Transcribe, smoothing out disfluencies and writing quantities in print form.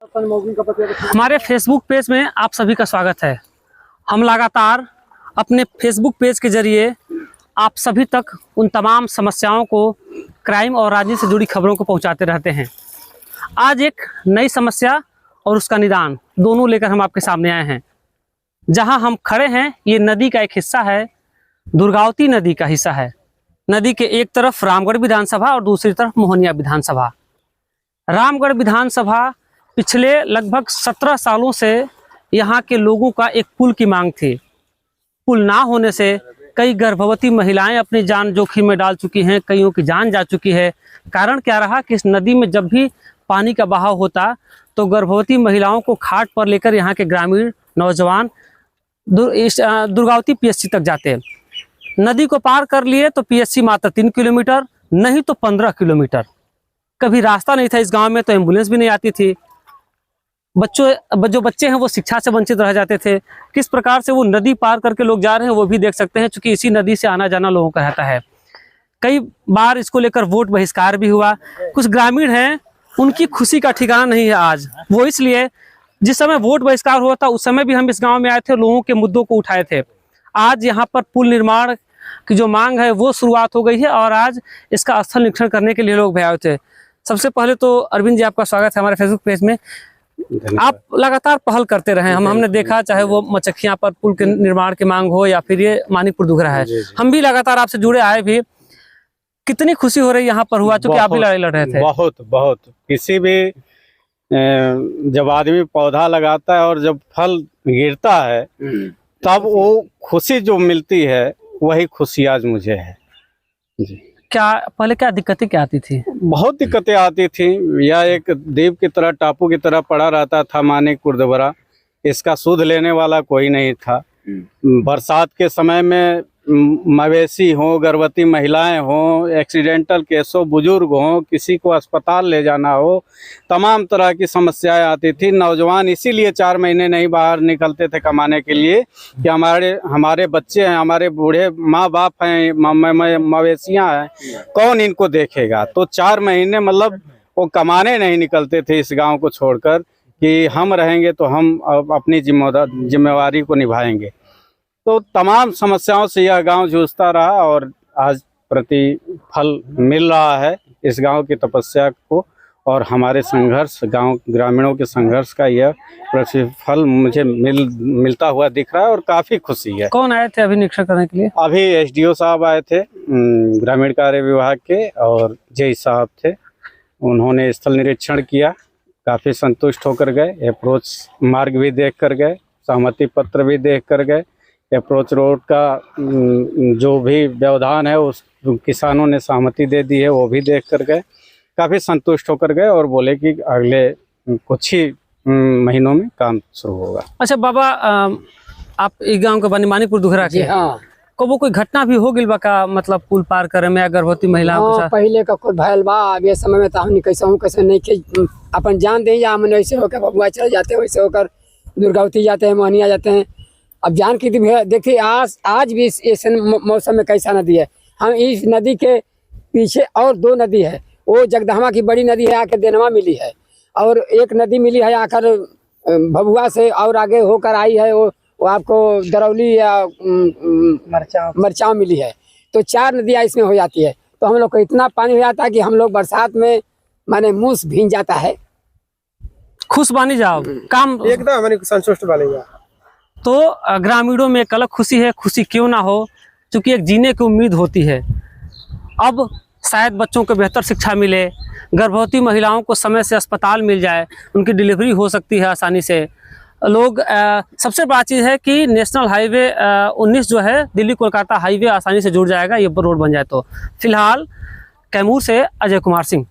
हमारे Facebook page में आप सभी का स्वागत है। हम लगातार अपने फेसबुक पेज के जरिए आप सभी तक उन तमाम समस्याओं को, क्राइम और राजनीति से जुड़ी खबरों को पहुंचाते रहते हैं। आज एक नई समस्या और उसका निदान दोनों लेकर हम आपके सामने आए हैं। जहां हम खड़े हैं ये नदी का एक हिस्सा है, दुर्गावती नदी का हिस्सा है। नदी के एक तरफ रामगढ़ विधानसभा और दूसरी तरफ मोहनिया विधानसभा। रामगढ़ विधानसभा पिछले लगभग 17 सालों से यहाँ के लोगों का एक पुल की मांग थी। पुल ना होने से कई गर्भवती महिलाएं अपनी जान जोखिम में डाल चुकी हैं, कईयों की जान जा चुकी है। कारण क्या रहा कि इस नदी में जब भी पानी का बहाव होता तो गर्भवती महिलाओं को खाट पर लेकर यहाँ के ग्रामीण नौजवान दुर्गावती पीएचसी तक जाते। नदी को पार कर लिए तो पीएचसी मात्र 3 किलोमीटर, नहीं तो 15 किलोमीटर। कभी रास्ता नहीं था इस गांव में, तो एम्बुलेंस भी नहीं आती थी। जो बच्चे हैं वो शिक्षा से वंचित रह जाते थे। किस प्रकार से वो नदी पार करके लोग जा रहे हैं वो भी देख सकते हैं, क्योंकि इसी नदी से आना जाना लोगों का रहता है। कई बार इसको लेकर वोट बहिष्कार भी हुआ। कुछ ग्रामीण हैं, उनकी खुशी का ठिकाना नहीं है आज। वो इसलिए जिस समय वोट बहिष्कार हुआ था उस समय भी हम इस गांव में आए थे, लोगों के मुद्दों को उठाए थे। आज यहाँ पर पुल निर्माण की जो मांग है वो शुरुआत हो गई है और आज इसका स्थल निरीक्षण करने के लिए लोग भी आए थे। सबसे पहले तो अरविंद जी आपका स्वागत है हमारे फेसबुक पेज में। आप लगातार पहल करते रहे। हमने देखा, चाहे वो मचखियां पर पुल के निर्माण की मांग हो या फिर ये मानिकपुर दुघरा है, हम भी लगातार आपसे जुड़े आए भी। कितनी खुशी हो रही यहाँ पर हुआ, चूंकि आप भी लड़ाई लड़ रहे थे। बहुत किसी भी जब आदमी पौधा लगाता है और जब फल गिरता है तब वो खुशी जो मिलती है वही खुशी आज मुझे है जी। पहले क्या दिक्कतें क्या आती थी? बहुत दिक्कतें आती थी। यह एक द्वीप की तरह, टापू की तरह पड़ा रहता था मानिकपुर दुघरा। इसका सुध लेने वाला कोई नहीं था। बरसात के समय में मवेशी हो, गर्भवती महिलाएं हो, एक्सीडेंटल केस हो, बुजुर्ग हो, किसी को अस्पताल ले जाना हो, तमाम तरह की समस्याएं आती थी। नौजवान इसीलिए 4 महीने नहीं बाहर निकलते थे कमाने के लिए कि हमारे बच्चे हैं, हमारे बूढ़े माँ बाप हैं, मवेशियां हैं, कौन इनको देखेगा। तो 4 महीने मतलब वो कमाने नहीं निकलते थे इस गाँव को छोड़कर कि हम रहेंगे तो हम अपनी जिम्मेवारी को निभाएंगे। तो तमाम समस्याओं से यह गांव जूझता रहा और आज प्रतिफल मिल रहा है इस गांव की तपस्या को और हमारे संघर्ष, गांव ग्रामीणों के संघर्ष का यह प्रतिफल मुझे मिलता हुआ दिख रहा है और काफ़ी खुशी है। कौन आए थे अभी निरीक्षण करने के लिए? अभी एसडीओ साहब आए थे ग्रामीण कार्य विभाग के और जेई साहब थे। उन्होंने स्थल निरीक्षण किया, काफ़ी संतुष्ट होकर गए। अप्रोच मार्ग भी देख कर गए, सहमति पत्र भी देख कर गए। अप्रोच रोड का जो भी व्यवधान है उस किसानों ने सहमति दे दी है, वो भी देख कर गए। काफ़ी संतुष्ट होकर गए और बोले कि अगले कुछ ही महीनों में काम शुरू होगा। अच्छा बाबा, आप इस गांव के बनी मानिकपुर दुघरा के? हाँ। को वो कोई घटना भी हो गई बा का, मतलब पुल पार करे में गर्भवती महिलाओं के साथ? पहले का कुछ भयल बा, अब ये समय में तो हमने कैसे नहीं कि अपन जान दे या हमने ऐसे होकर बबुआ चले जाते हैं, वैसे होकर दुर्गावती जाते हैं, मोहनिया जाते हैं। अब जान की देखिए आज भी इस मौसम में कैसा नदी है। हम इस नदी के पीछे और 2 नदी है। वो जगदहमा की बड़ी नदी है, आकर देनवा मिली है, और एक नदी मिली है आकर भभुआ से और आगे होकर आई है, वो आपको दरौली या मरचाव मिली है। तो 4 नदियाँ इसमें हो जाती है। तो हम लोग को इतना पानी हो जाता है कि हम लोग बरसात में माने मुँह भींग जाता है। खुश बानी जाओ काम एकदम हमारी संतुष्ट बनेगा। तो ग्रामीणों में एक अलग खुशी है। खुशी क्यों ना हो, क्योंकि एक जीने की उम्मीद होती है। अब शायद बच्चों को बेहतर शिक्षा मिले, गर्भवती महिलाओं को समय से अस्पताल मिल जाए, उनकी डिलीवरी हो सकती है आसानी से। लोग सबसे बड़ा चीज़ है कि नेशनल हाईवे 19 जो है, दिल्ली कोलकाता हाईवे आसानी से जुड़ जाएगा, ये रोड बन जाए तो। फिलहाल कैमूर से अजय कुमार सिंह।